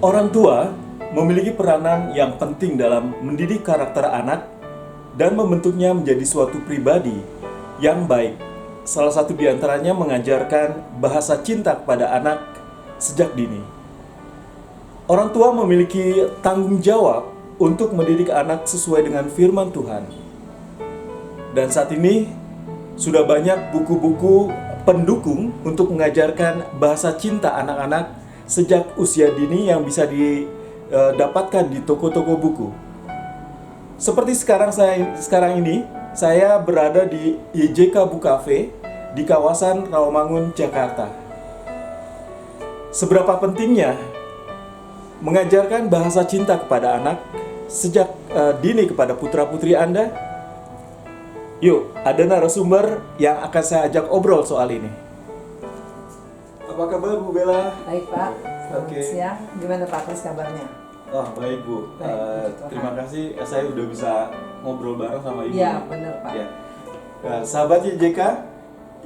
Orang tua memiliki peranan yang penting dalam mendidik karakter anak dan membentuknya menjadi suatu pribadi yang baik. Salah satu di antaranya mengajarkan bahasa cinta kepada anak sejak dini. Orang tua memiliki tanggung jawab untuk mendidik anak sesuai dengan firman Tuhan. Dan saat ini sudah banyak buku-buku pendukung untuk mengajarkan bahasa cinta anak-anak sejak usia dini yang bisa didapatkan di toko-toko buku. Seperti sekarang ini saya berada di YJK Book Cafe di kawasan Rawamangun, Jakarta. Seberapa pentingnya mengajarkan bahasa cinta kepada anak sejak dini kepada putra-putri Anda? Yuk, ada narasumber yang akan saya ajak obrol soal ini. Apa kabar Bu Bella? Baik Pak, selamat siang. Gimana Pak Kris kabarnya? Oh baik Bu, Baik, terima kasih saya udah bisa ngobrol bareng sama Ibu. Iya benar Pak. Ya. Sahabat YJK,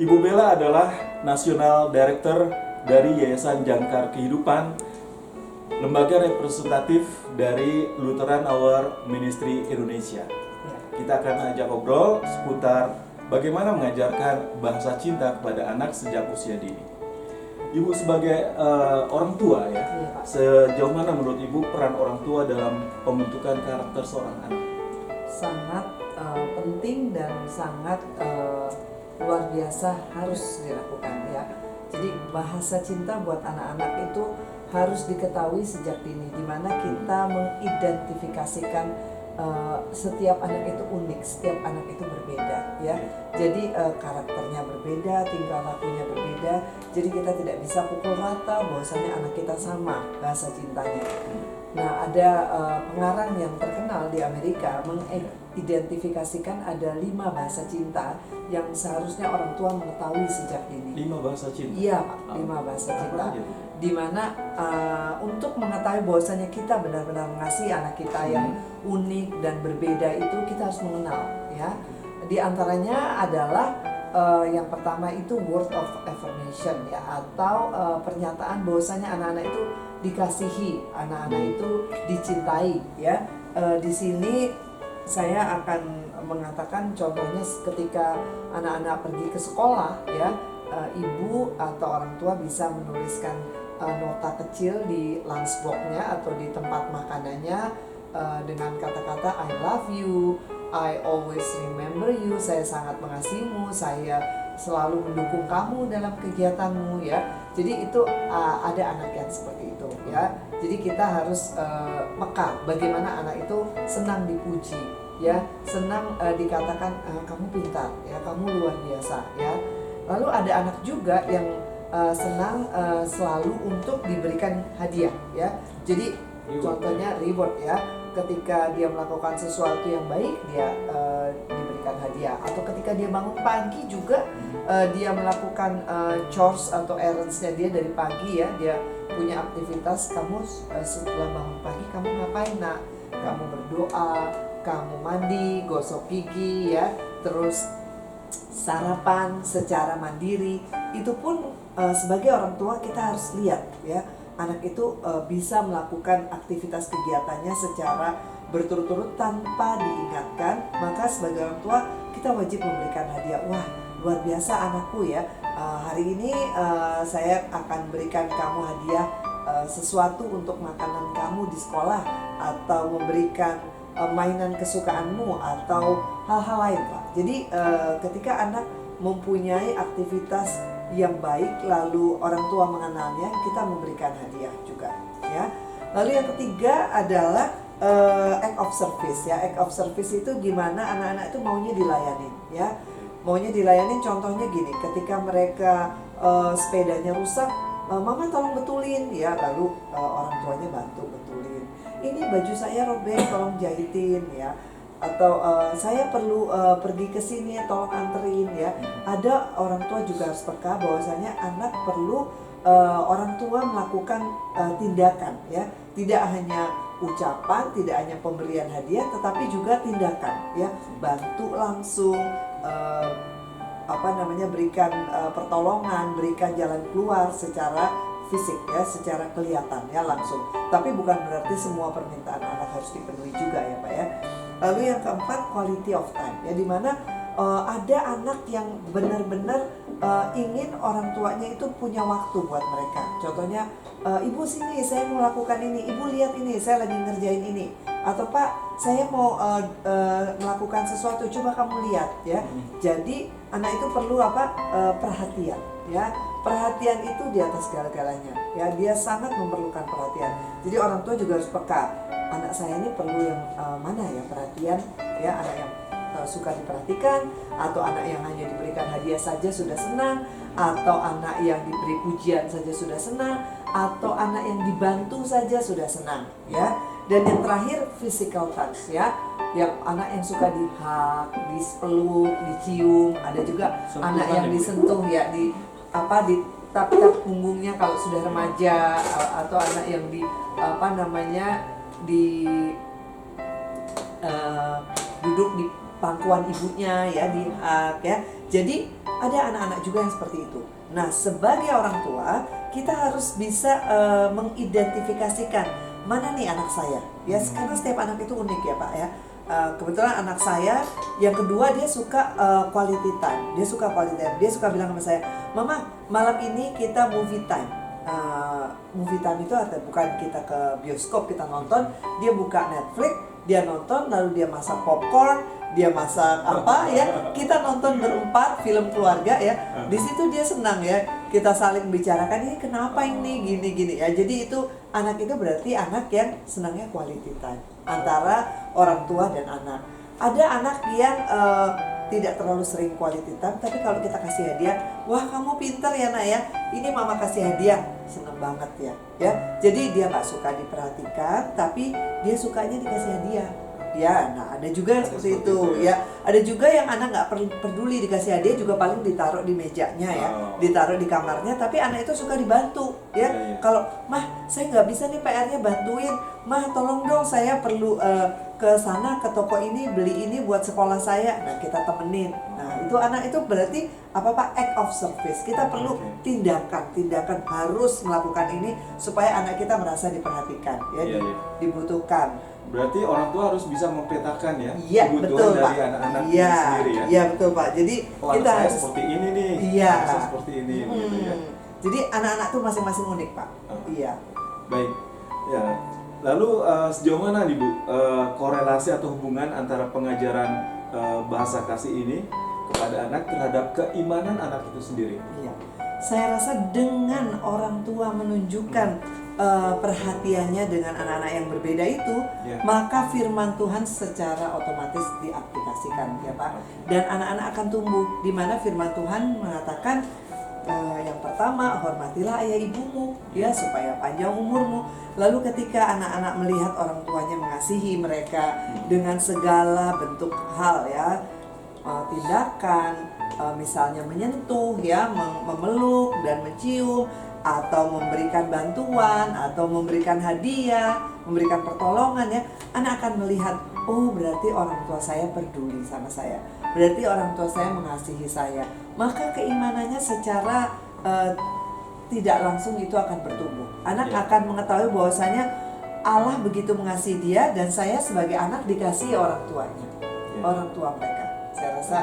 Ibu Bella adalah National Director dari Yayasan Jangkar Kehidupan, lembaga representatif dari Lutheran Hour Ministry Indonesia. Ya. Kita akan ajak ngobrol seputar bagaimana mengajarkan bahasa cinta kepada anak sejak usia dini. Ibu sebagai orang tua ya, Iya, Pak. sejauh mana menurut Ibu peran orang tua dalam pembentukan karakter seorang anak? Sangat penting dan sangat luar biasa harus dilakukan ya. Jadi bahasa cinta buat anak-anak itu harus diketahui sejak dini, di mana kita mengidentifikasikan setiap anak itu unik, setiap anak itu berbeda ya. Jadi karakternya berbeda, tingkah lakunya berbeda. Jadi kita tidak bisa pukul rata bahwasanya anak kita sama bahasa cintanya. Nah, ada pengarang yang terkenal di Amerika mengidentifikasikan ada 5 bahasa cinta yang seharusnya orang tua mengetahui sejak dini. 5 bahasa cinta? Iya Pak, 5 bahasa cinta. Di mana untuk mengetahui bahwasanya kita benar-benar mengasihi anak kita yang unik dan berbeda itu kita harus mengenal ya. Di antaranya adalah yang pertama itu word of affirmation ya, atau pernyataan bahwasanya anak-anak itu dikasihi, anak-anak itu dicintai ya. Di sini saya akan mengatakan contohnya ketika anak-anak pergi ke sekolah ya, ibu atau orang tua bisa menuliskan nota kecil di lunchbox-nya atau di tempat makanannya dengan kata-kata I love you, I always remember you, saya sangat mengasihimu, saya selalu mendukung kamu dalam kegiatanmu ya. Jadi itu ada anak yang seperti itu ya. Jadi kita harus peka bagaimana anak itu senang dipuji ya, senang dikatakan kamu pintar ya, kamu luar biasa ya. Lalu ada anak juga yang senang selalu untuk diberikan hadiah ya. Jadi contohnya reward ya, ketika dia melakukan sesuatu yang baik dia diberikan hadiah, atau ketika dia bangun pagi juga dia melakukan chores atau errands-nya dia dari pagi ya, dia punya aktivitas. Kamu setelah bangun pagi kamu ngapain nak? Kamu berdoa, kamu mandi, gosok gigi ya, terus sarapan secara mandiri. Itu pun sebagai orang tua kita harus lihat ya, anak itu bisa melakukan aktivitas kegiatannya secara berturut-turut tanpa diingatkan. Maka sebagai orang tua kita wajib memberikan hadiah. Wah, luar biasa anakku ya, hari ini saya akan berikan kamu hadiah sesuatu untuk makanan kamu di sekolah, atau memberikan mainan kesukaanmu, atau hal-hal lain Pak. Jadi ketika anak mempunyai aktivitas yang baik lalu orang tua mengenalnya, kita memberikan hadiah juga ya. Lalu yang ketiga adalah act of service ya. Act of service itu gimana anak-anak itu maunya dilayani ya. Maunya dilayani contohnya gini, ketika mereka sepedanya rusak, mama tolong betulin ya, lalu orang tuanya bantu betulin. Ini baju saya robek, tolong jahitin ya. Atau saya perlu pergi ke sini, tolong anterin ya. Ada orang tua juga harus peka bahwasanya anak perlu orang tua melakukan tindakan ya. Tidak hanya ucapan, tidak hanya pemberian hadiah, tetapi juga tindakan ya. Bantu langsung, berikan pertolongan, berikan jalan keluar secara fisik ya, secara kelihatan ya langsung. Tapi bukan berarti semua permintaan anak harus dipenuhi juga ya Pak ya. Lalu yang keempat, quality of time ya, dimana ada anak yang benar-benar ingin orang tuanya itu punya waktu buat mereka. Contohnya, ibu sini saya mau lakukan ini, ibu lihat ini saya lagi ngerjain ini, atau Pak saya mau melakukan sesuatu, coba kamu lihat ya. Jadi anak itu perlu perhatian ya. Perhatian itu di atas segala-galanya ya, dia sangat memerlukan perhatian. Jadi orang tua juga harus peka, anak saya ini perlu yang mana ya perhatian ya, anak yang suka diperhatikan, atau anak yang hanya diberikan hadiah saja sudah senang, atau anak yang diberi pujian saja sudah senang, atau anak yang dibantu saja sudah senang ya. Dan yang terakhir, physical touch ya, yang anak yang suka dihug, dipeluk, dicium. Ada juga anak yang disentuh ya, di tap-tap punggungnya kalau sudah remaja, atau anak yang duduk di pangkuan ibunya ya, di hak ya. Jadi ada anak-anak juga yang seperti itu. Nah, sebagai orang tua kita harus bisa mengidentifikasikan mana nih anak saya ya, karena setiap anak itu unik ya Pak ya. Kebetulan anak saya yang kedua dia suka quality time, dia suka bilang sama saya, Mama malam ini kita movie time. Movie time itu artinya bukan kita ke bioskop kita nonton, dia buka Netflix, dia nonton, lalu dia masak popcorn, dia masak ya, kita nonton berempat film keluarga ya. Di situ dia senang ya, kita saling bicarakan ini kenapa ini gini ya. Jadi itu anak itu berarti anak yang senangnya quality time antara orang tua dan anak. Ada anak yang tidak terlalu sering quality time, tapi kalau kita kasih hadiah, wah kamu pintar ya nak ya, ini mama kasih hadiah, seneng banget ya. Jadi dia nggak suka diperhatikan, tapi dia sukanya dikasih hadiah. Ya, nah ada juga yang seperti itu ya. Ada juga yang anak nggak peduli dikasih hadiah, juga paling ditaruh di mejanya ya, ditaruh di kamarnya. Tapi anak itu suka dibantu ya. Kalau mah saya nggak bisa nih PR-nya bantuin, mah tolong dong saya perlu ke sana ke toko ini beli ini buat sekolah saya. Nah kita temenin. Nah itu anak itu berarti act of service. Kita perlu tindakan harus melakukan ini supaya anak kita merasa diperhatikan ya, dibutuhkan. Berarti orang tua harus bisa mempetakan ya, betul, kebutuhan dari Pak. anak-anak sendiri ya. Iya betul Pak. Jadi kita saya harus seperti ini nih, saya seperti ini gitu ya. Jadi anak-anak tuh masing-masing unik Pak. Iya. Baik. Ya. Lalu sejauh mana nih Bu korelasi atau hubungan antara pengajaran bahasa kasih ini kepada anak terhadap keimanan anak itu sendiri? Iya. Saya rasa dengan orang tua menunjukkan perhatiannya dengan anak-anak yang berbeda itu, maka firman Tuhan secara otomatis diaplikasikan ya Pak. Dan anak-anak akan tumbuh, di mana firman Tuhan mengatakan yang pertama, hormatilah ayah ibumu ya supaya panjang umurmu. Lalu ketika anak-anak melihat orang tuanya mengasihi mereka dengan segala bentuk hal ya, tindakan, misalnya menyentuh ya, memeluk dan mencium, atau memberikan bantuan, atau memberikan hadiah, memberikan pertolongan ya, anak akan melihat, oh berarti orang tua saya peduli sama saya, berarti orang tua saya mengasihi saya. Maka keimanannya secara tidak langsung itu akan bertumbuh. Anak akan mengetahui bahwasanya Allah begitu mengasihi dia, dan saya sebagai anak dikasihi orang tuanya, orang tua mereka. Saya rasa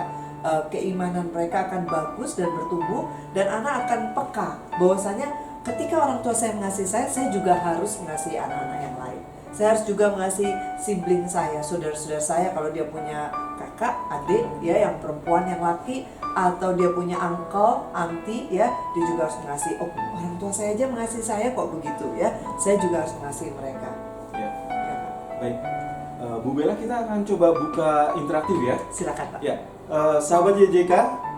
keimanan mereka akan bagus dan bertumbuh, dan anak akan peka bahwasanya ketika orang tua saya mengasihi saya juga harus mengasihi anak-anak yang lain. Saya harus juga mengasihi sibling saya, saudara-saudara saya, kalau dia punya kakak, adik ya, yang perempuan, yang laki, atau dia punya uncle, auntie ya, dia juga harus mengasihi. Oh, orang tua saya aja mengasihi saya kok begitu ya, saya juga harus mengasihi mereka. Ya. Baik, Bu Bella, kita akan coba buka interaktif ya. Silakan Pak. Ya. Sahabat YJK,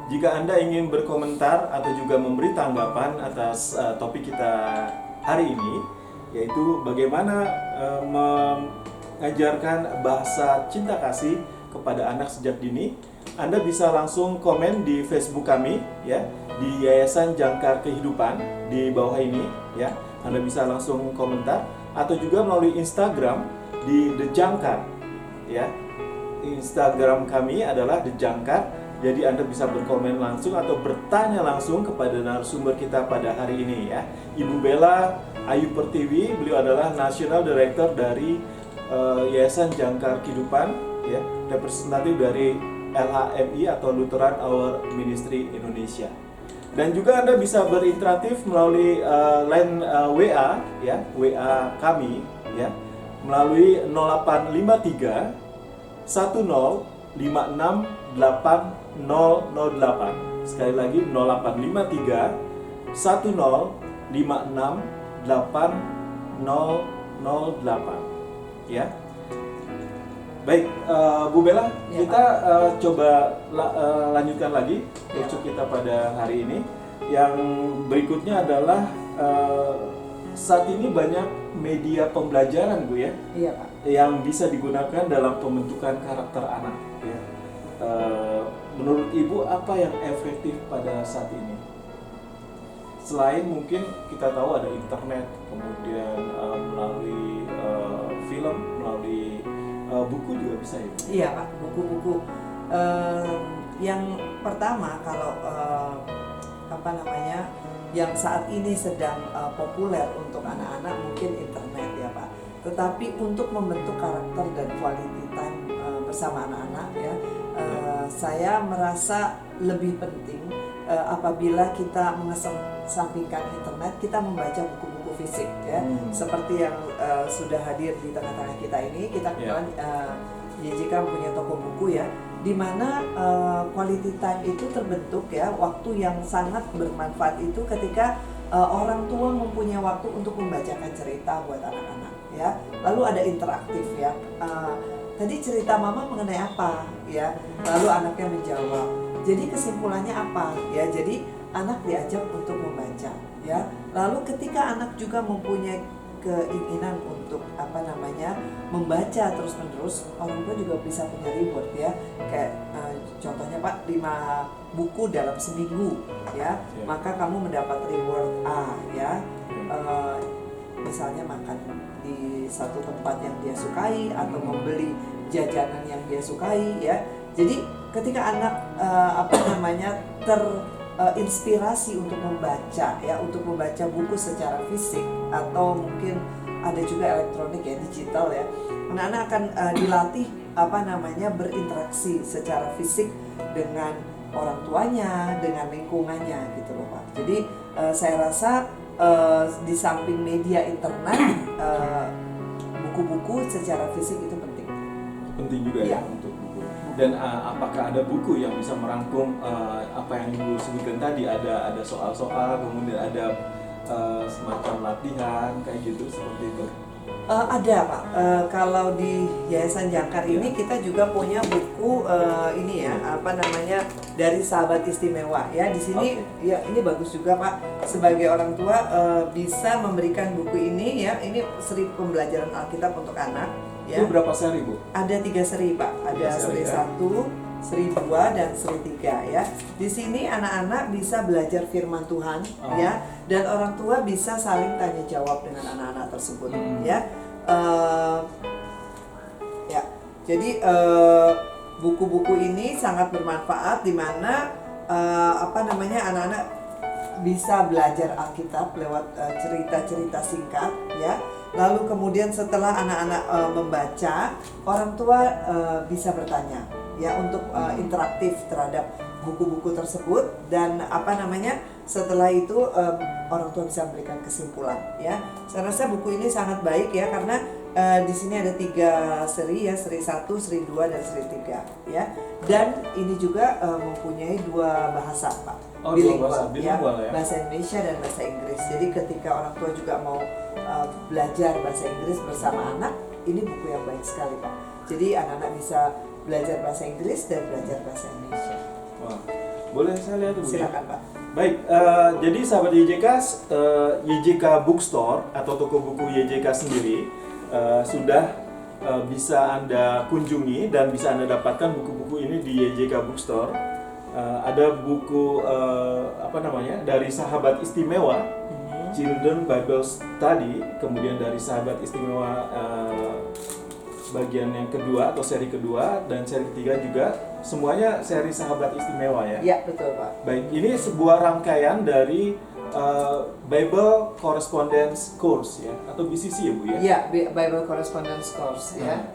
jika Anda ingin berkomentar atau juga memberi tanggapan atas topik kita hari ini, yaitu bagaimana mengajarkan bahasa cinta kasih kepada anak sejak dini, Anda bisa langsung komen di Facebook kami ya, di Yayasan Jangkar Kehidupan di bawah ini ya. Anda bisa langsung komentar, atau juga melalui Instagram di The Jangkar ya. Instagram kami adalah The Jangkar, Jadi Anda bisa berkomen langsung atau bertanya langsung kepada narasumber kita pada hari ini ya. Ibu Bella Ayu Pertiwi, beliau adalah National Director dari Yayasan Jangkar Kehidupan ya, representatif dari LHMI atau Lutheran Our Ministry Indonesia. Dan juga Anda bisa berinteraktif melalui line WA ya, WA kami ya, melalui 0853 10568008. Sekali lagi 0853 10568008 ya. Baik, Bu Bella, Ya, kita coba lanjutkan lagi workshop kita pada hari ini. Yang berikutnya adalah saat ini banyak media pembelajaran, Bu ya, Iya Pak. yang bisa digunakan dalam pembentukan karakter anak. Ya. Menurut Ibu apa yang efektif pada saat ini? Selain mungkin kita tahu ada internet, kemudian melalui film, melalui buku juga bisa ya? Iya Pak, buku-buku. Yang pertama kalau yang saat ini sedang populer untuk anak-anak mungkin internet ya Pak. Tetapi untuk membentuk karakter dan quality time bersama anak-anak ya, saya merasa lebih penting apabila kita mengesampingkan internet, kita membaca buku-buku fisik ya, seperti yang sudah hadir di tengah-tengah kita ini. Kita kebetulan YJK punya toko buku ya, di mana quality time itu terbentuk ya, waktu yang sangat bermanfaat itu ketika orang tua mempunyai waktu untuk membacakan cerita buat anak-anak ya. Lalu ada interaktif ya. Tadi cerita mama mengenai apa ya, lalu anaknya menjawab. Jadi kesimpulannya apa ya? Jadi anak diajak untuk membaca ya. Lalu ketika anak juga mempunyai keinginan untuk membaca terus-menerus, orang tua juga bisa punya reward ya. Kayak contohnya Pak, 5 buku dalam seminggu ya, maka kamu mendapat reward A ya. Misalnya makan di satu tempat yang dia sukai atau membeli jajanan yang dia sukai ya. Jadi ketika anak terinspirasi untuk membaca ya, untuk membaca buku secara fisik atau mungkin ada juga elektronik ya, digital ya, anak-anak akan dilatih berinteraksi secara fisik dengan orang tuanya, dengan lingkungannya gitu loh Pak. Jadi saya rasa di samping media internet, buku-buku secara fisik itu penting. Penting juga ya untuk buku. Dan apakah ada buku yang bisa merangkum apa yang Ibu sebutkan tadi? Ada soal-soal, kemudian ada semacam latihan kayak gitu, seperti itu? Ada Pak. Kalau di Yayasan Jangkar ini kita juga punya buku dari Sahabat Istimewa ya. Di sini ya, ini bagus juga Pak. Sebagai orang tua bisa memberikan buku ini ya. Ini seri pembelajaran Alkitab untuk anak ya. Itu berapa seri Bu? Ada 3 seri Pak. Ada seri 1, seri 2 dan seri 3 ya. Di sini anak-anak bisa belajar firman Tuhan ya, dan orang tua bisa saling tanya jawab dengan anak-anak tersebut ya. Jadi buku-buku ini sangat bermanfaat di mana anak-anak bisa belajar Alkitab lewat cerita-cerita singkat ya. Lalu kemudian setelah anak-anak membaca, orang tua bisa bertanya ya, untuk interaktif terhadap buku-buku tersebut, dan setelah itu orang tua bisa memberikan kesimpulan ya. Saya rasa buku ini sangat baik ya, karena di sini ada 3 seri ya, seri 1, seri 2 dan seri 3 ya. Dan ini juga mempunyai 2 bahasa Pak. Bilingual ya, ya. Bahasa Indonesia dan bahasa Inggris. Jadi ketika orang tua juga mau belajar bahasa Inggris bersama anak, ini buku yang baik sekali Pak. Jadi anak-anak bisa belajar bahasa Inggris dan belajar bahasa Indonesia. Wah, boleh saya lihat dulu? Silakan Pak. Baik, jadi sahabat YJK, YJK Bookstore atau toko buku YJK sendiri sudah bisa Anda kunjungi dan bisa Anda dapatkan buku-buku ini di YJK Bookstore. Ada buku dari Sahabat Istimewa, Children Bible Study, kemudian dari Sahabat Istimewa bagian yang kedua atau seri kedua dan seri ketiga juga semuanya seri Sahabat Istimewa ya. Ya, betul Pak. Baik, ini sebuah rangkaian dari Bible Correspondence Course ya atau BCC ya Bu ya. Ya, Bible Correspondence Course ya.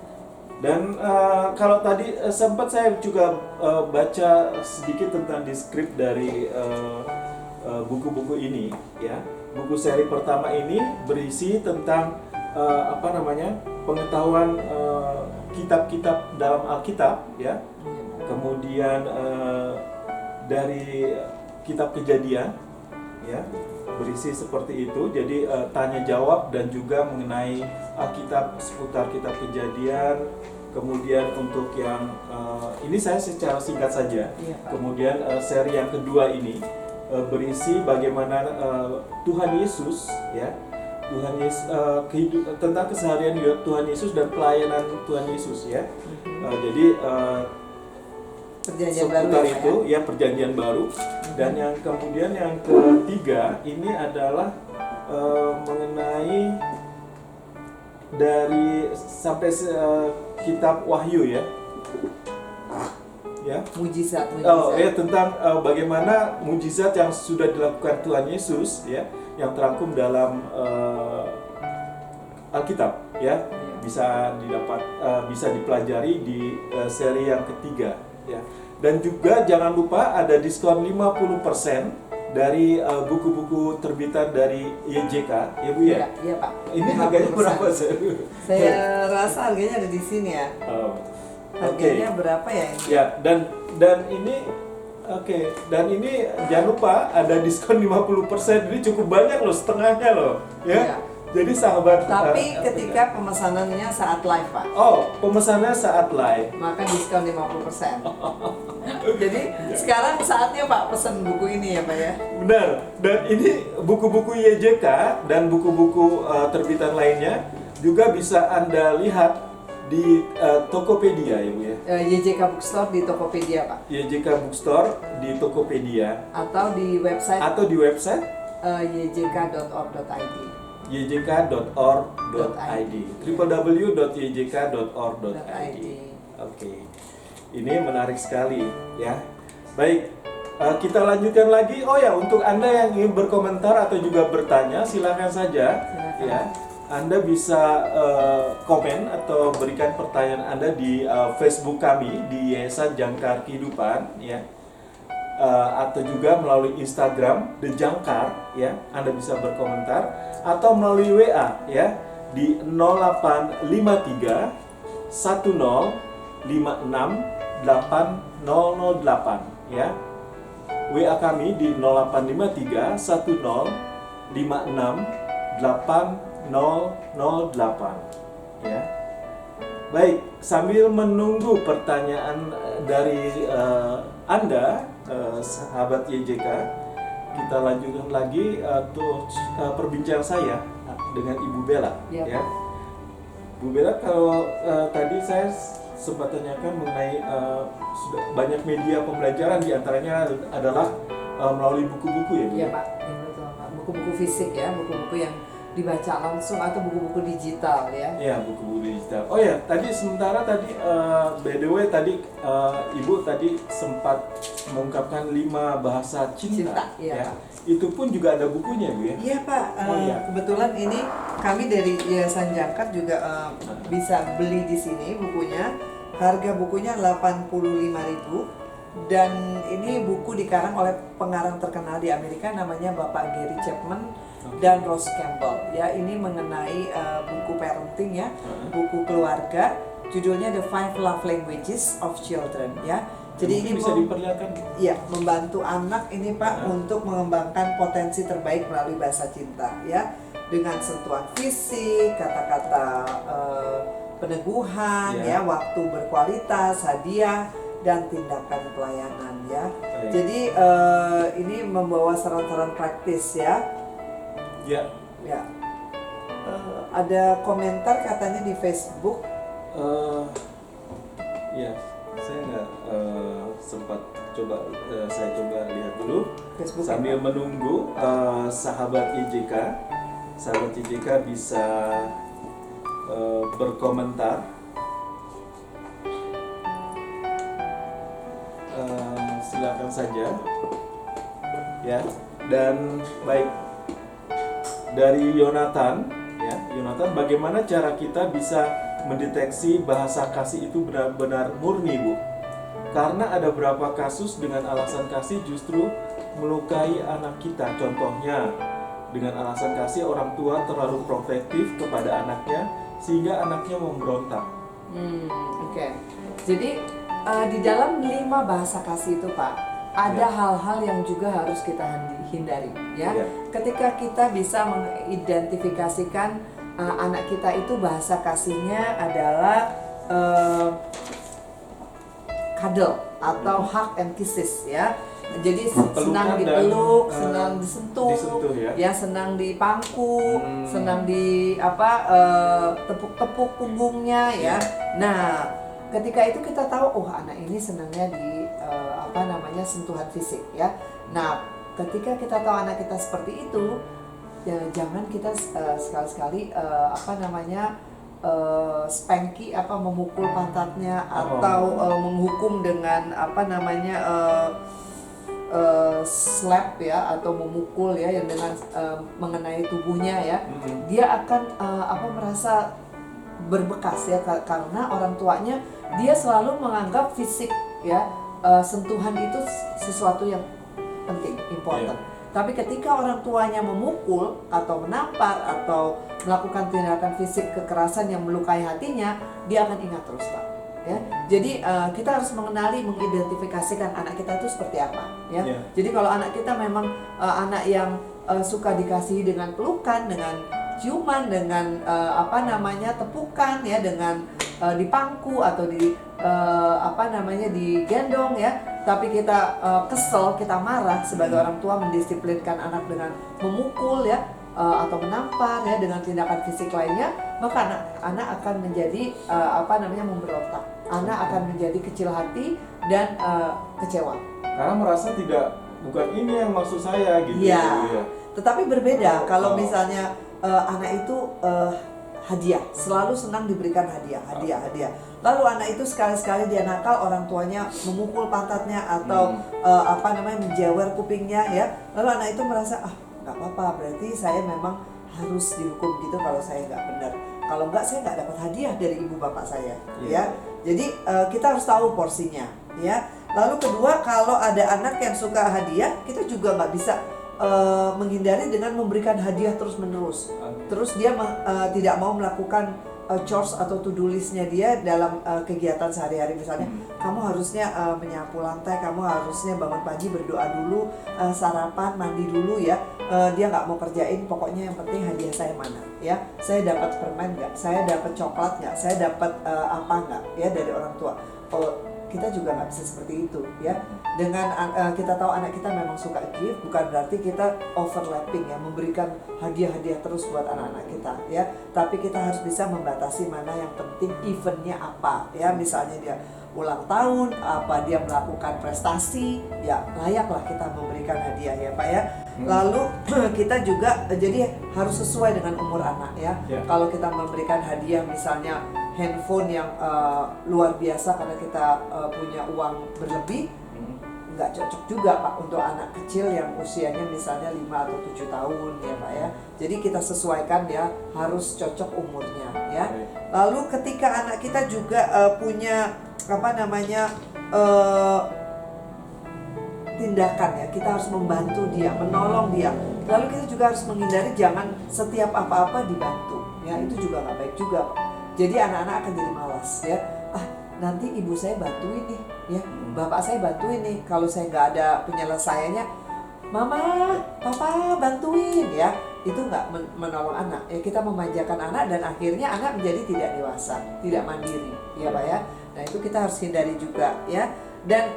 Dan kalau tadi sempat saya juga baca sedikit tentang deskrip dari buku-buku ini ya. Buku seri pertama ini berisi tentang pengetahuan kitab-kitab dalam Alkitab ya. Kemudian dari kitab Kejadian ya berisi seperti itu. Jadi tanya jawab dan juga mengenai Alkitab seputar kitab Kejadian. Kemudian untuk yang ini saya secara singkat saja. Iya, Pak. Kemudian seri yang kedua ini berisi bagaimana Tuhan Yesus ya. Tuhan Yesus tentang keseharian Tuhan Yesus dan pelayanan Tuhan Yesus ya. Jadi Perjanjian baru seputar ya, itu ya perjanjian baru. Dan yang kemudian yang ketiga ini adalah mengenai dari sampai kitab Wahyu ya. Ya. Mujizat. Oh ya tentang bagaimana mujizat yang sudah dilakukan Tuhan Yesus ya yang terangkum dalam Alkitab ya bisa dipelajari di seri yang ketiga ya. Dan juga jangan lupa ada diskon 50% dari buku-buku terbitan dari YJK ya Bu ya. Iya Pak. Ini harganya 50%. berapa sih? Saya rasa harganya ada di sini ya. Oh. Harganya berapa ya ini? Ya, dan ini dan ini jangan lupa ada diskon 50%. Ini cukup banyak loh, setengahnya loh, ya. Iya. Jadi sahabat Tapi ketika pemesanannya saat live Pak, pemesannya saat live. maka diskon 50%. Jadi sekarang saatnya Pak pesan buku ini ya Pak ya. Benar. Dan ini buku-buku YJK dan buku-buku terbitan lainnya juga bisa Anda lihat di Tokopedia ya Bu ya. YJK Bookstore di Tokopedia Pak. YJK Bookstore di Tokopedia Atau di website yjk.org.id. yjk.org.id www.yjk.org.id. Oke. Ini menarik sekali ya. Baik, kita lanjutkan lagi. Oh ya, untuk Anda yang ingin berkomentar atau juga bertanya, silakan saja ya. Anda bisa komen atau berikan pertanyaan Anda di Facebook kami di Yayasan Jangkar Kehidupan ya. Atau juga melalui Instagram The Jangkar ya. Anda bisa berkomentar atau melalui WA ya di 0853 10 56 8008 ya. WA kami di 0853 10 56 8008 ya. Baik, sambil menunggu pertanyaan dari Anda sahabat YJK, kita lanjutkan lagi untuk perbincangan saya dengan Ibu Bella ya. Bu Bella, kalau tadi saya sempat tanyakan mengenai sudah banyak media pembelajaran, diantaranya adalah melalui buku-buku ya Bu? Iya Pak, ya, betul Pak. Buku-buku fisik ya, buku-buku yang dibaca langsung atau buku-buku digital ya. Iya, buku-buku digital. Oh ya, tadi sementara tadi by the way tadi Ibu tadi sempat mengungkapkan 5 bahasa cinta iya, ya. Pak. Itu pun juga ada bukunya Bu ya? Iya Pak, kebetulan ini kami dari Yayasan Jangkar juga bisa beli di sini bukunya. Harga bukunya 85.000 dan ini buku dikarang oleh pengarang terkenal di Amerika namanya Bapak Gary Chapman dan Ross Campbell. Ya, ini mengenai buku parenting ya, buku keluarga. Judulnya The 5 Love Languages of Children ya. Jadi ini bisa diperlihatkan. Iya, membantu anak ini Pak untuk mengembangkan potensi terbaik melalui bahasa cinta ya, dengan sentuhan fisik, kata-kata peneguhan ya, waktu berkualitas, hadiah dan tindakan pelayanan ya. Jadi ini membawa saran-saran praktis ya. Ya. Ya. Ada komentar katanya di Facebook. Ya, saya nggak sempat saya coba lihat dulu Facebook sambil menunggu sahabat YJK bisa berkomentar silakan saja. Ya, dan baik dari Yonatan, ya, Yonatan, bagaimana cara kita bisa mendeteksi bahasa kasih itu benar-benar murni, Bu? Karena ada beberapa kasus dengan alasan kasih justru melukai anak kita. Contohnya, dengan alasan kasih orang tua terlalu protektif kepada anaknya sehingga anaknya memberontak. Oke. Jadi di dalam 5 bahasa kasih itu, Pak, ada hal-hal yang juga harus kita hindari, ya. Ketika kita bisa mengidentifikasikan anak kita itu bahasa kasihnya adalah cuddle atau hug and kisses, ya. Jadi senang dipeluk, senang disentuh, ya, senang dipangku, senang di tepuk-tepuk punggungnya, ya. Nah, ketika itu kita tahu, oh anak ini senangnya di sentuhan fisik, ya. Nah, ketika kita tahu anak kita seperti itu, ya jangan kita sekali-sekali spanky, memukul pantatnya atau menghukum dengan slap, ya, atau memukul, ya, yang dengan mengenai tubuhnya, ya. Dia akan merasa berbekas, ya, karena orang tuanya dia selalu menganggap fisik, ya, sentuhan itu sesuatu yang penting, important. Tapi ketika orang tuanya memukul atau menampar atau melakukan tindakan fisik kekerasan yang melukai hatinya, dia akan ingat terus, Pak. Ya, jadi kita harus mengidentifikasikan anak kita itu seperti apa, ya. Jadi kalau anak kita memang anak yang suka dikasihi dengan pelukan, dengan ciuman, dengan tepukan, ya, dengan dipangku atau digendong, ya. Tapi kita kesel, kita marah sebagai orang tua mendisiplinkan anak dengan memukul, ya, atau menampar, ya, dengan tindakan fisik lainnya, maka anak akan menjadi memberontak. Anak akan menjadi kecil hati dan kecewa. Karena merasa bukan ini yang maksud saya, gitu. Ya. Tetapi berbeda kalau misalnya anak itu hadiah, selalu senang diberikan hadiah. Lalu anak itu sekali-sekali dia nakal, orang tuanya memukul pantatnya atau menjewer kupingnya, ya. Lalu anak itu merasa, nggak apa-apa, berarti saya memang harus dihukum gitu kalau saya nggak benar. Kalau nggak, saya nggak dapat hadiah dari ibu bapak saya, ya. Jadi kita harus tahu porsinya, ya. Lalu kedua, kalau ada anak yang suka hadiah, kita juga nggak bisa menghindari dengan memberikan hadiah terus-menerus. Terus dia tidak mau melakukan chores atau to-do list-nya dia dalam kegiatan sehari-hari. Misalnya, kamu harusnya menyapu lantai, kamu harusnya bangun pagi berdoa dulu, sarapan, mandi dulu, ya. Dia nggak mau kerjain, pokoknya yang penting hadiah saya mana, ya. Saya dapat permen nggak? Saya dapat coklat nggak? Saya dapat apa nggak, ya, dari orang tua. Kita juga nggak bisa seperti itu, ya. Dengan kita tahu anak kita memang suka gift, bukan berarti kita overlapping, ya, memberikan hadiah-hadiah terus buat anak-anak kita, ya. Tapi kita harus bisa membatasi mana yang penting, eventnya apa, ya. Misalnya dia ulang tahun, dia melakukan prestasi, ya layaklah kita memberikan hadiah, ya, Pak, ya. Lalu kita juga jadi harus sesuai dengan umur anak, ya. Kalau kita memberikan hadiah misalnya handphone yang luar biasa karena kita punya uang berlebih, nggak cocok juga, Pak, untuk anak kecil yang usianya misalnya 5 atau 7 tahun, ya, Pak, ya. Jadi kita sesuaikan, ya, harus cocok umurnya, ya. Lalu ketika anak kita juga punya tindakan, ya, kita harus membantu dia, menolong dia. Lalu kita juga harus menghindari jangan setiap apa-apa dibantu, ya. Itu juga nggak baik juga, Pak. Jadi anak-anak akan jadi malas, ya. Nanti ibu saya bantuin nih, ya, bapak saya bantuin nih. Kalau saya nggak ada penyelesaiannya, mama, papa bantuin, ya. Itu nggak menolong anak, ya. Kita memanjakan anak dan akhirnya anak menjadi tidak dewasa, tidak mandiri, ya, Pak, ya. Nah, itu kita harus hindari juga, ya. Dan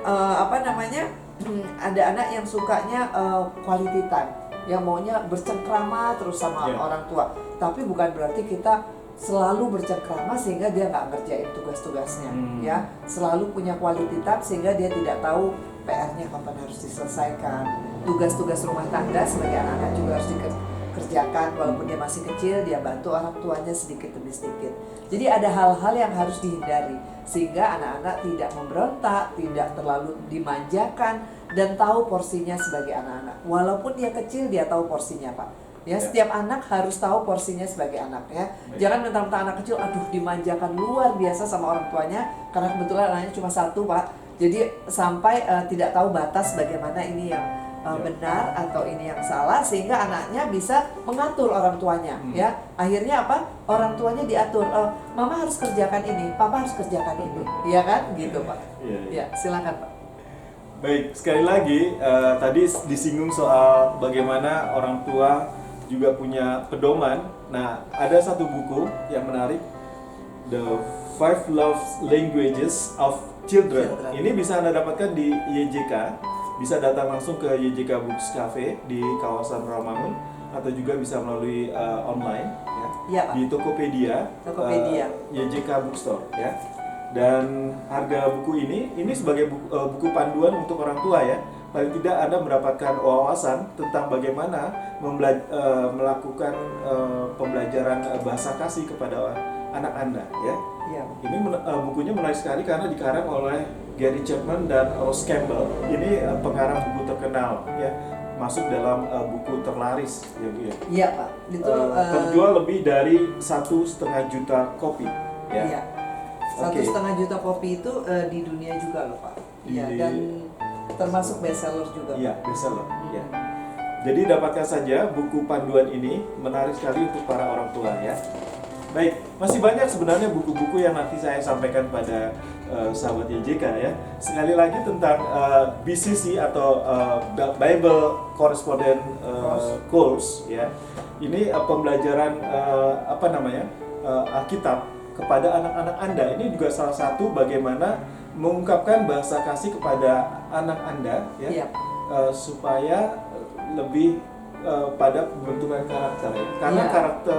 ada anak yang sukanya quality time, yang maunya bercengkrama terus sama orang tua. Tapi bukan berarti kita selalu bercengkrama sehingga dia nggak ngerjain tugas-tugasnya, ya. Selalu punya quality time sehingga dia tidak tahu PR-nya kapan harus diselesaikan. Tugas-tugas rumah tangga sebagai anak-anak juga harus kerjakan, walaupun dia masih kecil, dia bantu orang tuanya sedikit demi sedikit. Jadi ada hal-hal yang harus dihindari sehingga anak-anak tidak memberontak, tidak terlalu dimanjakan, dan tahu porsinya sebagai anak-anak. Walaupun dia kecil, dia tahu porsinya, Pak. Ya, setiap anak harus tahu porsinya sebagai anak, ya. Jangan mentang-mentang anak kecil, aduh dimanjakan luar biasa sama orang tuanya, karena kebetulan anaknya cuma satu, Pak. Jadi sampai tidak tahu batas bagaimana ini yang benar atau ini yang salah, sehingga anaknya bisa mengatur orang tuanya, ya. Akhirnya apa? Orang tuanya diatur. Mama harus kerjakan ini, papa harus kerjakan ini, ya kan? Gitu, Pak. Ya, silakan, Pak. Baik, sekali lagi tadi disinggung soal bagaimana orang tua juga punya pedoman. Nah, ada satu buku yang menarik, The 5 Love Languages of Children. Ini bisa Anda dapatkan di YJK. Bisa datang langsung ke YJK Books Cafe di kawasan Rawamangun, atau juga bisa melalui online, ya, di Tokopedia, YJK Bookstore, ya. Dan harga buku ini sebagai buku panduan untuk orang tua, ya. Paling tidak Anda mendapatkan wawasan tentang bagaimana melakukan pembelajaran bahasa kasih kepada anak Anda, ya. Ini bukunya menarik sekali karena dikarang oleh Gary Chapman dan Ross Campbell. Ini pengarang buku terkenal, ya, masuk dalam buku terlaris, ya Bu, ya. Iya, Pak. Itu terjual lebih dari 1,5 juta kopi, ya. Iya. 1,5 juta kopi itu di dunia juga loh, Pak. Iya, dan termasuk bestseller juga. Iya, bestseller. Ya. Jadi dapatkan saja buku panduan ini, menarik sekali untuk para orang tua, ya. Baik, masih banyak sebenarnya buku-buku yang nanti saya sampaikan pada sahabat YJK, ya. Sekali lagi tentang BCC atau Bible Correspondence Course, ya. Ini pembelajaran Alkitab kepada anak-anak Anda. Ini juga salah satu bagaimana mengungkapkan bahasa kasih kepada anak Anda, ya. Supaya lebih pada pembentukan karakter, ya. Karena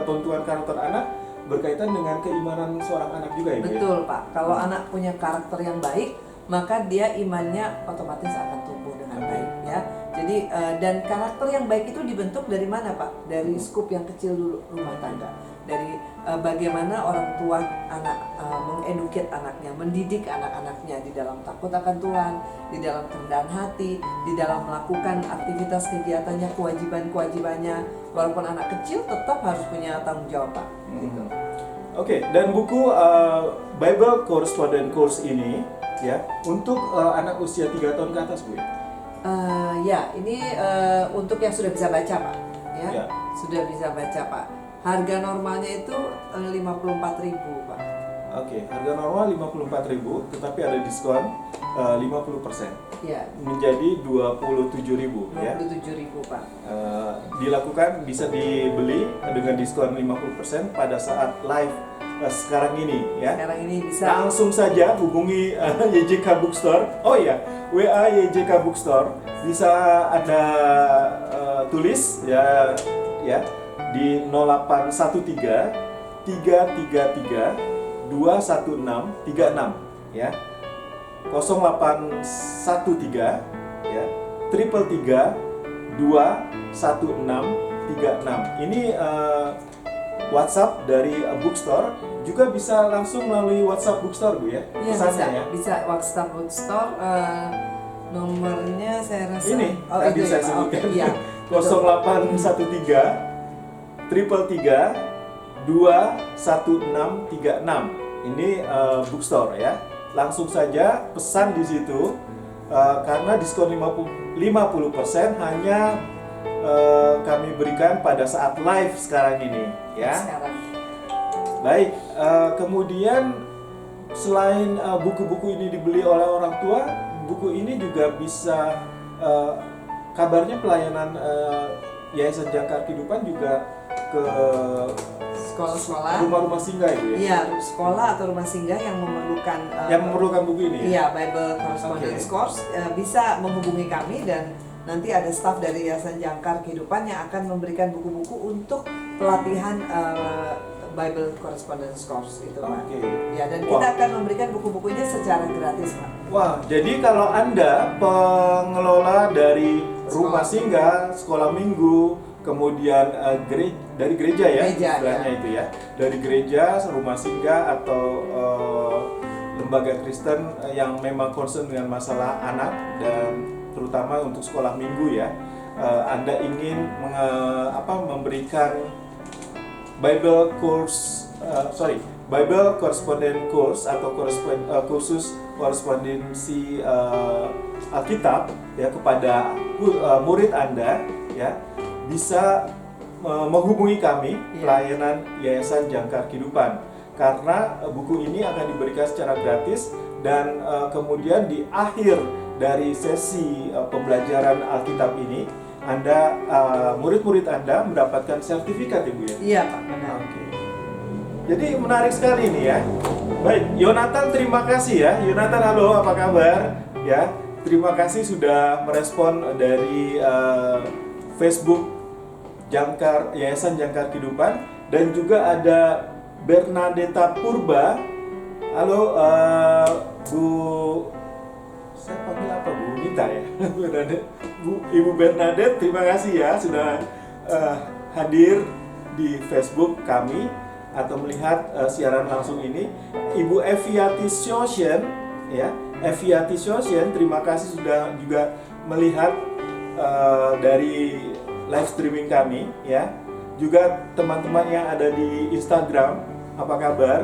pembentukan karakter anak berkaitan dengan keimanan seorang anak juga, ya. Betul, Pak. Kalau anak punya karakter yang baik, maka dia imannya otomatis akan tumbuh dengan baik, ya. Jadi dan karakter yang baik itu dibentuk dari mana, Pak? Dari skup yang kecil dulu, rumah tangga. Dari bagaimana orang tua anak mengeduket anaknya, mendidik anak-anaknya di dalam takut akan Tuhan, di dalam kerendahan hati, di dalam melakukan aktivitas kegiatannya, kewajiban-kewajibannya. Walaupun anak kecil tetap harus punya tanggung jawab, Pak. Gitu. Oke, dan buku Bible Correspondence Course ini, ya, untuk anak usia 3 tahun ke atas, Bu. Ya, ini untuk yang sudah bisa baca, Pak. Ya. Sudah bisa baca, Pak. Harga normalnya itu 54.000, Pak. Oke, harga normal 54.000, tetapi ada diskon 50%. Ya. Menjadi 27.000, ya. 27.000, Pak. Dilakukan, bisa dibeli dengan diskon 50% pada saat live sekarang ini, ya. Sekarang ini bisa langsung saja hubungi YJK Bookstore. Oh ya, WA YJK Bookstore bisa Anda tulis, ya di 0813 333 21636, ya. 0813 ya 333 21636. Ini WhatsApp dari Bookstore, juga bisa langsung melalui WhatsApp Bookstore, Bu, ya. Iya, bisa WhatsApp Bookstore. Nomornya saya rasa ini tadi saya sebutkan. Iya. 0813 333 21636. Ini Bookstore, ya. Langsung saja pesan di situ, karena diskon 50% hanya kami berikan pada saat live sekarang ini, ya. Baik, kemudian selain buku-buku ini dibeli oleh orang tua, buku ini juga bisa kabarnya pelayanan Yayasan Jangkar Kehidupan juga ke sekolah-sekolah, rumah-rumah singgah, itu, ya? Iya, sekolah atau rumah singgah yang memerlukan buku ini, ya? Iya, Bible Correspondence Course, bisa menghubungi kami, dan nanti ada staf dari Yayasan Jangkar Kehidupan yang akan memberikan buku-buku untuk pelatihan Bible Correspondence Course itu, Pak. Ya, dan kita akan memberikan buku-bukunya secara gratis, Pak. Wah, jadi kalau Anda pengelola dari rumah singgah, sekolah minggu, kemudian dari gereja ya, Gereja, istilahnya ya. itu ya, dari gereja, rumah singgah atau lembaga Kristen yang memang concern dengan masalah anak dan terutama untuk sekolah minggu ya. Anda ingin memberikan Bible course, Bible correspondent course atau kursus korespondensi Alkitab ya kepada murid Anda ya, bisa menghubungi kami pelayanan Yayasan Jangkar Kehidupan, karena buku ini akan diberikan secara gratis dan kemudian di akhir dari sesi pembelajaran Alkitab ini Anda murid-murid Anda mendapatkan sertifikat Ibu ya? Iya Pak, benar. Oke. Jadi menarik sekali ini ya. Baik, Yonatan terima kasih ya. Yonatan halo, apa kabar? Ya, terima kasih sudah merespon dari Facebook Yayasan Jangkar Kehidupan, dan juga ada Bernadetta Purba. Halo Bu, saya panggil apa, Bu Nita ya? Ibu Bernadette, terima kasih ya sudah hadir di Facebook kami atau melihat siaran langsung ini. Ibu Eviati Sosyen ya, Eviati Sosyen, terima kasih sudah juga melihat dari live streaming kami ya. Juga teman-teman yang ada di Instagram, apa kabar?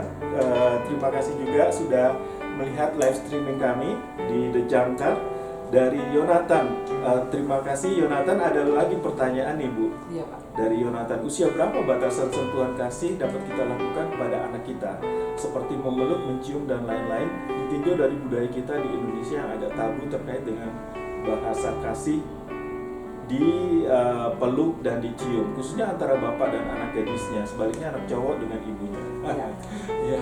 Terima kasih juga sudah melihat live streaming kami di The Jangkar. Dari Yonatan, terima kasih Yonatan. Ada lagi pertanyaan nih Bu. Iya Pak. Dari Yonatan, usia berapa batasan sentuhan kasih dapat kita lakukan kepada anak kita, seperti memeluk, mencium dan lain-lain, ditinjau dari budaya kita di Indonesia yang agak tabu terkait dengan bahasa kasih di peluk dan dicium, khususnya antara bapak dan anak gadisnya, sebaliknya anak cowok dengan ibunya. Iya.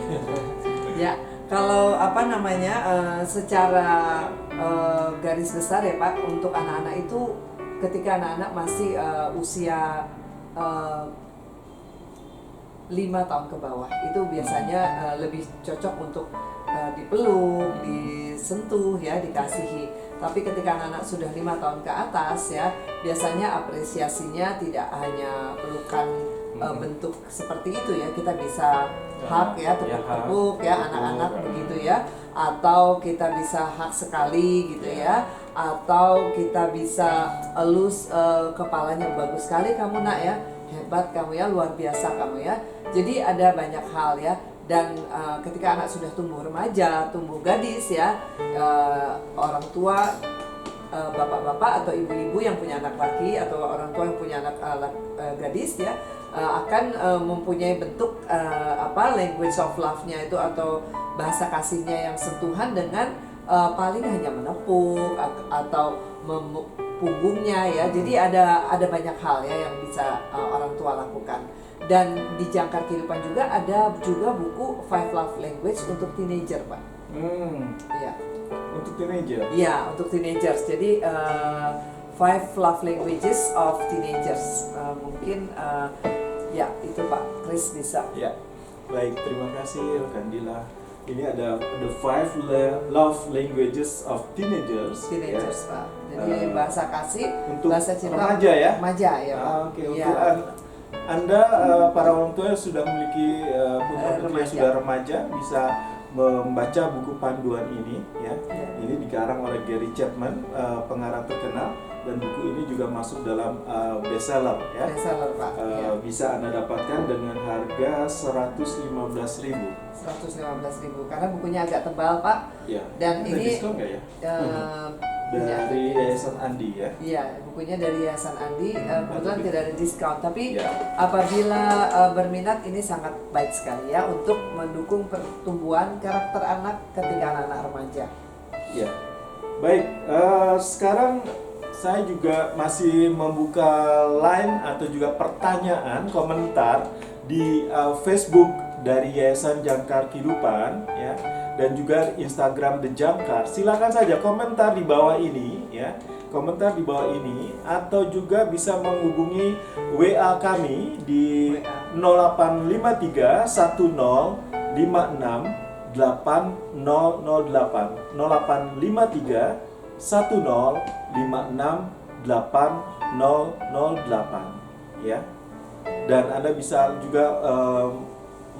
Ya, kalau secara garis besar ya Pak, untuk anak-anak itu ketika anak-anak masih usia 5 tahun ke bawah, itu biasanya lebih cocok untuk dipeluk, disentuh ya, dikasihi. Tapi ketika anak-anak sudah 5 tahun ke atas ya, biasanya apresiasinya tidak hanya pelukan bentuk seperti itu ya, kita bisa hug ya, tepuk-tepuk ya anak-anak begitu ya, atau kita bisa hug sekali gitu ya, atau kita bisa elus kepalanya, bagus sekali kamu nak ya, hebat kamu ya, luar biasa kamu ya. Jadi ada banyak hal ya. Dan ketika anak sudah tumbuh remaja, tumbuh gadis ya, orang tua, bapak-bapak atau ibu-ibu yang punya anak laki atau orang tua yang punya anak gadis ya, akan mempunyai bentuk language of love-nya itu atau bahasa kasihnya yang sentuhan dengan paling hanya menepuk atau punggungnya ya. Jadi ada banyak hal ya yang bisa orang tua lakukan. Dan di Jangkar Kehidupan juga ada juga buku 5 Love Language untuk teenager Pak. Ya. Untuk teenager? Iya, untuk teenagers. Jadi 5 Love Languages of Teenagers. Mungkin ya itu Pak Chris bisa. Ya, baik, terima kasih rekan Dila. Ini ada the 5 Love Languages of Teenagers. Teenagers ya. Pak. Jadi bahasa kasih, untuk bahasa cinta remaja ya? Remaja ya Pak. Oke, ya. untuk Anda para orang tua yang sudah memiliki putra-putri yang sudah remaja bisa membaca buku panduan ini ya. Ini dikarang oleh Gary Chapman, pengarang terkenal, dan buku ini juga masuk dalam bestseller ya. Bestseller Pak. Bisa Anda dapatkan dengan harga 115.000. 115.000 karena bukunya agak tebal Pak. Ya. Dan ada ini diskon nggak ya? Dari Yayasan Andi ya. Iya, bukunya dari Yayasan Andi. Kebetulan tidak ada diskon, tapi ya, apabila berminat ini sangat baik sekali ya untuk mendukung pertumbuhan karakter anak ketika anak-anak remaja. Ya, baik. Sekarang saya juga masih membuka line atau juga pertanyaan, komentar di Facebook dari Yayasan Jangkar Kehidupan ya, dan juga Instagram The Jangkar. Silakan saja komentar di bawah ini ya, komentar di bawah ini, atau juga bisa menghubungi WA kami di 0853 10 56 8008 0853 10 56 8008. ya. Dan Anda bisa juga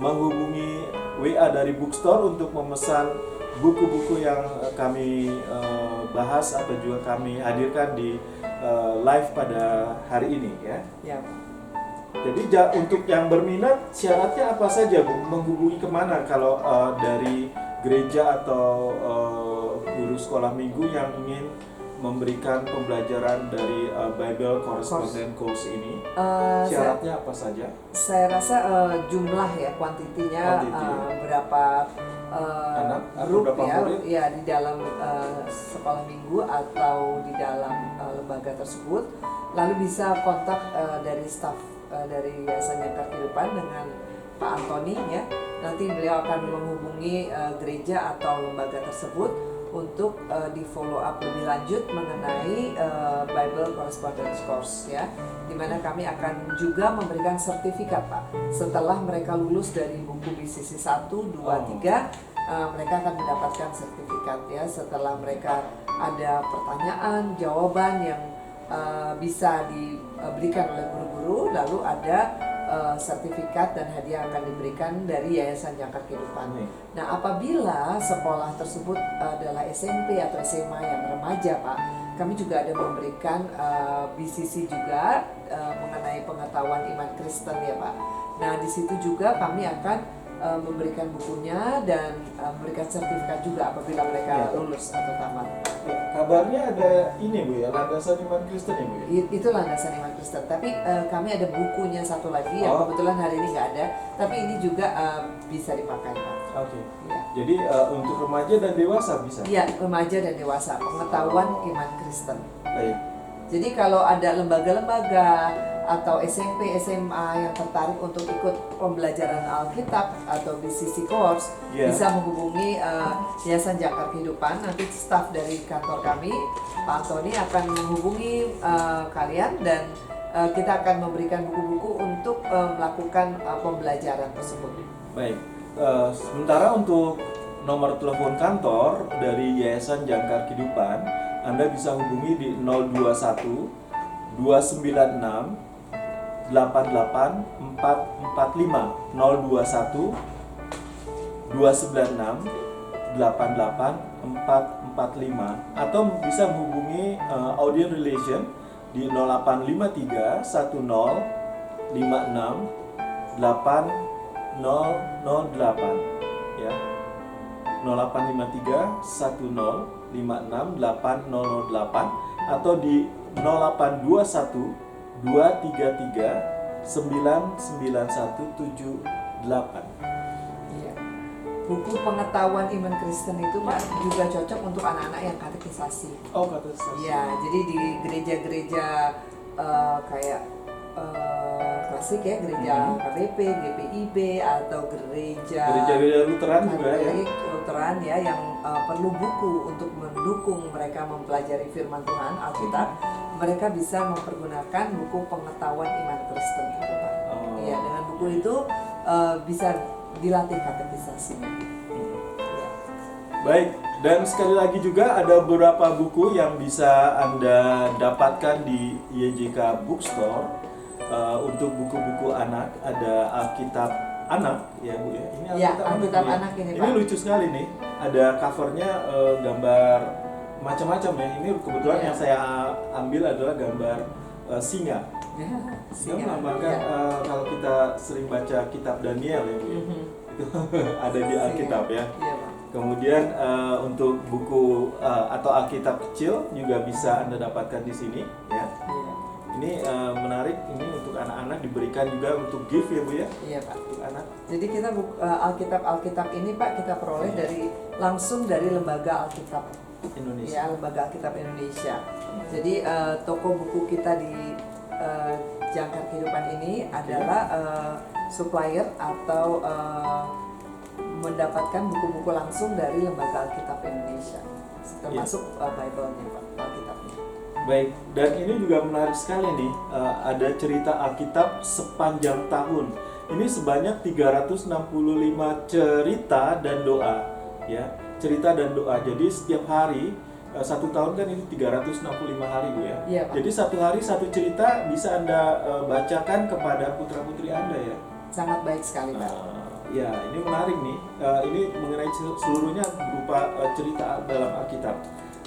menghubungi WA dari bookstore untuk memesan buku-buku yang kami bahas atau juga kami hadirkan di live pada hari ini ya. Ya, Pak. Jadi untuk yang berminat syaratnya apa saja Bu? Menghubungi kemana kalau dari gereja atau guru sekolah minggu yang ingin memberikan pembelajaran dari Bible Correspondence Course ini? Syaratnya apa saja? Saya rasa jumlah ya, kuantitinya berapa anak grup berapa ya, murid? ya di dalam sekolah minggu atau di dalam lembaga tersebut. Lalu bisa kontak dari staf dari Yayasan Jangkar Kehidupan dengan Pak Antoni ya. Nanti beliau akan menghubungi gereja atau lembaga tersebut untuk di follow up lebih lanjut mengenai Bible Correspondence Course ya, dimana kami akan juga memberikan sertifikat Pak setelah mereka lulus dari buku BCC 1, 2, 3 mereka akan mendapatkan sertifikat ya, setelah mereka ada pertanyaan, jawaban yang bisa diberikan oleh guru-guru, lalu ada sertifikat dan hadiah akan diberikan dari Yayasan Jangkar Kehidupan. Nah, apabila sekolah tersebut adalah SMP atau SMA yang remaja, Pak, kami juga ada memberikan BCC juga mengenai pengetahuan iman Kristen ya, Pak. Nah, di situ juga kami akan memberikan bukunya dan memberikan sertifikat juga apabila mereka lulus atau tamat. Kabarnya ada ini Bu ya, landasan iman Kristen ya Bu ya? Itu landasan iman Kristen, tapi kami ada bukunya satu lagi yang kebetulan hari ini nggak ada, tapi ini juga bisa dipakai Pak. Oke. Ya. Jadi untuk remaja dan dewasa bisa? Iya, remaja dan dewasa, pengetahuan iman Kristen. Baik. Jadi kalau ada lembaga-lembaga atau SMP, SMA yang tertarik untuk ikut pembelajaran Alkitab atau BCC course, bisa menghubungi Yayasan Jangkar Kehidupan. Nanti staf dari kantor kami, Pak Antoni, akan menghubungi kalian dan kita akan memberikan buku-buku untuk melakukan pembelajaran tersebut. Baik, sementara untuk nomor telepon kantor dari Yayasan Jangkar Kehidupan, Anda bisa hubungi di 021 296 88445 021 296 88445 atau bisa menghubungi Audio Relation di 0853 10 56 8008 ya, 0853 10 56 8008 atau di 0821 233 99178. Iya. Buku pengetahuan iman Kristen itu Pak juga cocok untuk anak-anak yang katekisasi. Oh, katekisasi. Iya, jadi di gereja-gereja kayak klasik ya, gereja KBP, GPIB atau gereja Lutheran juga ya. Lutheran ya yang perlu buku untuk mendukung mereka mempelajari firman Tuhan Alkitab. Mereka bisa mempergunakan buku pengetahuan iman Kristen itu Pak. Iya, dengan buku itu bisa dilatih katekisasinya. Ya. Baik, dan sekali lagi juga ada beberapa buku yang bisa Anda dapatkan di YJK Bookstore. Untuk buku-buku anak ada Alkitab anak ya Bu ya. Ini Alkitab anak ini Pak. Ini lucu sekali nih. Ada covernya gambar macam-macam ya. Ini kebetulan yang saya ambil adalah gambar singa. Singa melambangkan kalau kita sering baca kitab Daniel ya Bu ya. Itu ada di Alkitab ya. Kemudian untuk buku atau Alkitab kecil juga bisa Anda dapatkan di sini ya. Ini menarik, ini untuk anak-anak diberikan juga untuk gift ya Bu ya? Iya Pak. Untuk anak. Jadi kita Alkitab ini Pak kita peroleh langsung dari Lembaga Alkitab Indonesia. Ya, Lembaga Alkitab Indonesia. Jadi toko buku kita di Jangkar Kehidupan ini adalah supplier atau mendapatkan buku-buku langsung dari Lembaga Alkitab Indonesia, termasuk Bible-nya Pak, Alkitabnya. Baik, dan ini juga menarik sekali nih, ada cerita Alkitab sepanjang tahun. Ini sebanyak 365 cerita dan doa, ya, cerita dan doa. Jadi setiap hari 1 tahun kan ini 365 hari Bu ya. Iya, Pak. Jadi satu hari satu cerita bisa Anda bacakan kepada putra-putri Anda ya. Sangat baik sekali, Pak. Ya, ini menarik nih. Ini mengenai seluruhnya berupa cerita dalam Alkitab.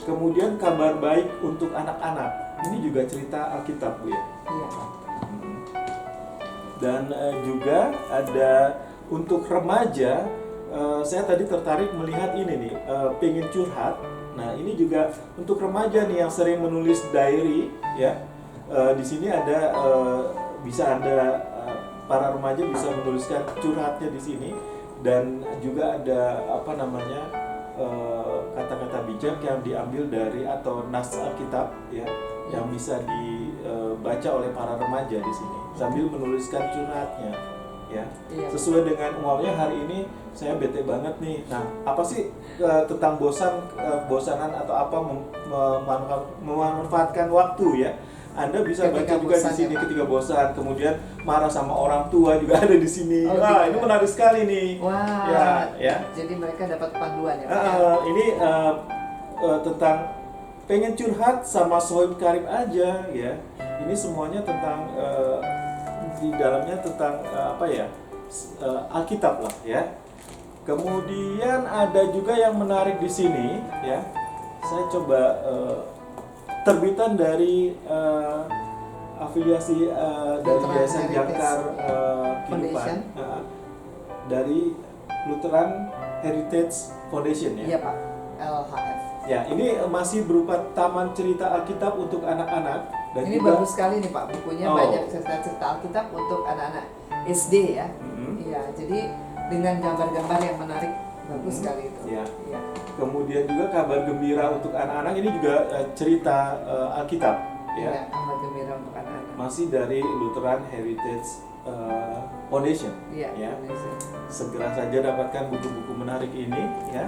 Kemudian kabar baik untuk anak-anak. Ini juga cerita Alkitab Bu ya. Iya, Pak. Dan juga ada untuk remaja. Saya tadi tertarik melihat ini nih, pengen curhat. Nah, ini juga untuk remaja nih yang sering menulis diary ya. Di sini ada bisa Anda para remaja bisa menuliskan curhatnya di sini, dan juga ada apa namanya kata-kata bijak yang diambil dari atau nas Alkitab ya, yang bisa dibaca oleh para remaja di sini sambil menuliskan curhatnya ya. Iya. Sesuai dengan umumnya hari ini saya bete banget nih. Nah, apa sih tentang bosanan atau apa memanfaatkan waktu ya? Anda bisa Ketika baca juga di bosan sini ya, Pak. ketika bosan, kemudian marah sama orang tua juga ada di sini. Oh, Wah, gitu ini ya. menarik sekali nih. Wah. Ya. Jadi mereka dapat panduan ya, Pak. Ini tentang pengen curhat sama sohib karib aja ya. Ini semuanya tentang di dalamnya tentang apa ya? Alkitab lah ya. Kemudian ada juga yang menarik di sini ya. Saya coba terbitan dari afiliasi dari Lutheran Yayasan Heritage Jangkar Kehidupan, Foundation. dari Lutheran Heritage Foundation ya. Iya, Pak. LHF. Ya, ini masih berupa taman cerita Alkitab untuk anak-anak dan Ini juga bagus sekali nih, Pak. Bukunya Oh. banyak cerita-cerita Alkitab untuk anak-anak SD ya. Iya, jadi dengan gambar-gambar yang menarik, bagus sekali itu. Ya. Iya. Kemudian juga kabar gembira untuk anak-anak, ini juga cerita Alkitab ya. Iya, kabar gembira untuk anak-anak. Masih dari Lutheran Heritage Foundation Iya, ya. Indonesia. Segera saja dapatkan buku-buku menarik ini ya.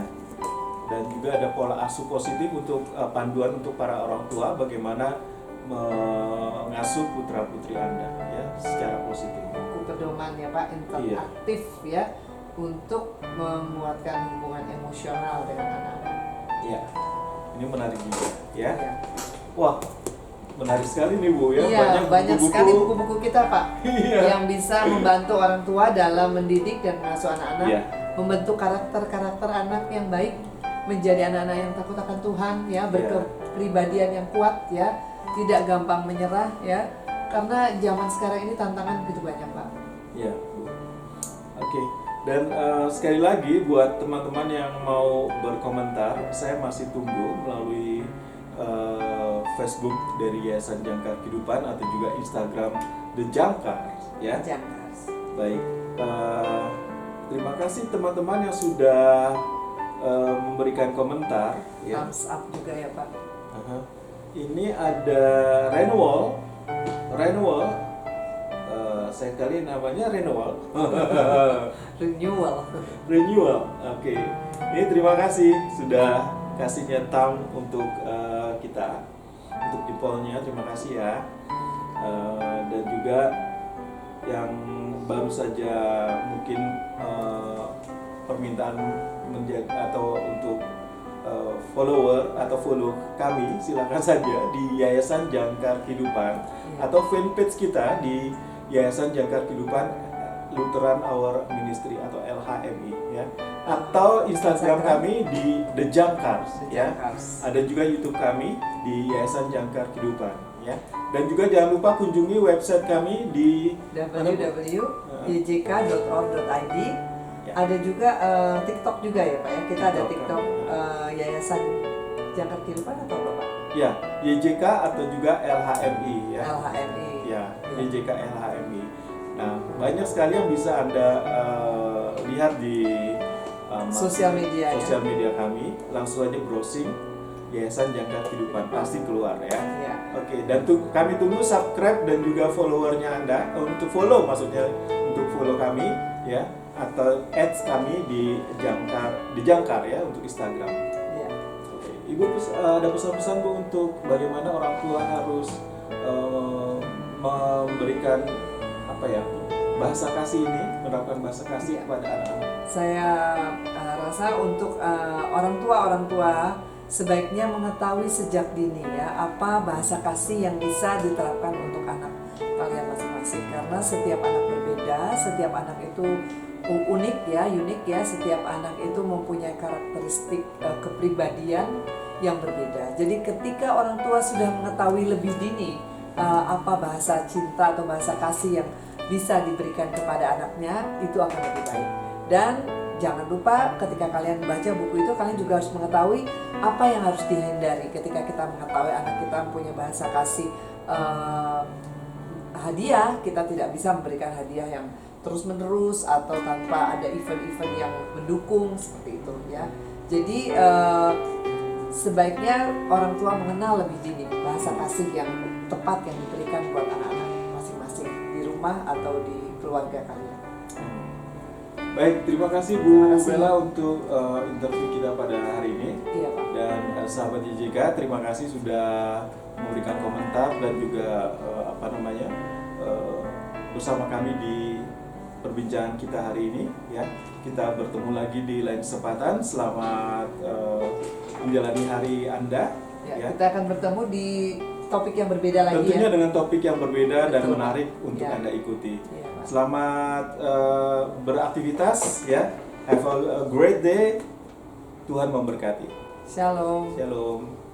Dan juga ada pola asuh positif untuk panduan untuk para orang tua bagaimana mengasuh putra-putri Anda ya secara positif. Buku pedoman ya, Pak, interaktif ya, untuk menguatkan hubungan emosional dengan anak-anak. Iya. Ini menarik juga ya. Iya. Wah, menarik sekali nih Bu ya. Iya, banyak buku-buku. sekali buku-buku kita, Pak, Iya. yang bisa membantu orang tua dalam mendidik dan mengasuh anak-anak, Iya. membentuk karakter-karakter anak yang baik, menjadi anak-anak yang takut akan Tuhan ya, berkepribadian yang kuat ya, tidak gampang menyerah ya, karena zaman sekarang ini tantangan begitu banyak, Pak. Iya, Bu. Oke. Dan sekali lagi buat teman-teman yang mau berkomentar, saya masih tunggu melalui Facebook dari Yayasan Jangkar Kehidupan atau juga Instagram The Jangkar ya. Jangan. Baik. Terima kasih teman-teman yang sudah memberikan komentar ya. Thumbs up juga ya, Pak. Ini ada Renewal. Saya kali namanya Renewal. Renewal. Oke. Ini terima kasih sudah kasihnya thumb untuk kita untuk di pollnya. Terima kasih ya. Dan juga yang baru saja mungkin permintaan menjaga atau untuk follower atau follow kami, silakan saja di Yayasan Jangkar Kehidupan atau fanpage kita di Yayasan Jangkar Kehidupan Lutheran Our Ministry atau LHMI ya, atau Instagram kami di The Jangkars ya. Ada juga YouTube kami di Yayasan Jangkar Kehidupan ya. Dan juga jangan lupa kunjungi website kami di www.yjk.org.id. Ada juga TikTok juga ya, Pak ya. Kita ada TikTok Yayasan Jangkar Kehidupan atau apa, Pak? Ya, YJK atau juga LHMI ya. LHMI. Ya, YJK LHMI. Nah, banyak sekali yang bisa Anda lihat di sosial media media kami. Langsung aja browsing Yayasan Jangkar Kehidupan, pasti keluar ya. Ya. Oke, dan kami tunggu subscribe dan juga followernya Anda untuk follow, maksudnya untuk follow kami ya, atau ads kami di Jangkar ya untuk Instagram. Ya. Oke, Ibu ada pesan-pesan Bu untuk bagaimana orang tua harus memberikan apa ya, bahasa kasih ini, menerapkan bahasa kasih kepada anak-anak. Saya rasa untuk orang tua sebaiknya mengetahui sejak dini ya apa bahasa kasih yang bisa diterapkan untuk anak kalian masing-masing, karena setiap anak berbeda, setiap anak itu unik ya, setiap anak itu mempunyai karakteristik kepribadian yang berbeda. Jadi ketika orang tua sudah mengetahui lebih dini apa bahasa cinta atau bahasa kasih yang bisa diberikan kepada anaknya, itu akan lebih baik. Dan jangan lupa ketika kalian baca buku itu, kalian juga harus mengetahui apa yang harus dihindari ketika kita mengetahui anak kita punya bahasa kasih. Hadiah, kita tidak bisa memberikan hadiah yang terus-menerus atau tanpa ada event-event yang mendukung seperti itu ya. Jadi sebaiknya orang tua mengenal lebih dini bahasa kasih yang tepat yang diberikan buat anak-anak masing-masing di rumah atau di keluarga kalian. Baik, terima kasih Bu Bella untuk interview kita pada hari ini. Iya, Pak. Dan sahabat YJK, terima kasih sudah memberikan komentar dan juga bersama kami di perbincangan kita hari ini ya. Kita bertemu lagi di lain kesempatan. Selamat menjalani hari Anda ya. Kita akan bertemu di topik yang berbeda lagi. Tentunya ya. dengan topik yang berbeda. Betul, dan menarik untuk ya. Anda ikuti. Ya, selamat beraktivitas ya. Have a great day. Tuhan memberkati. Shalom. Shalom.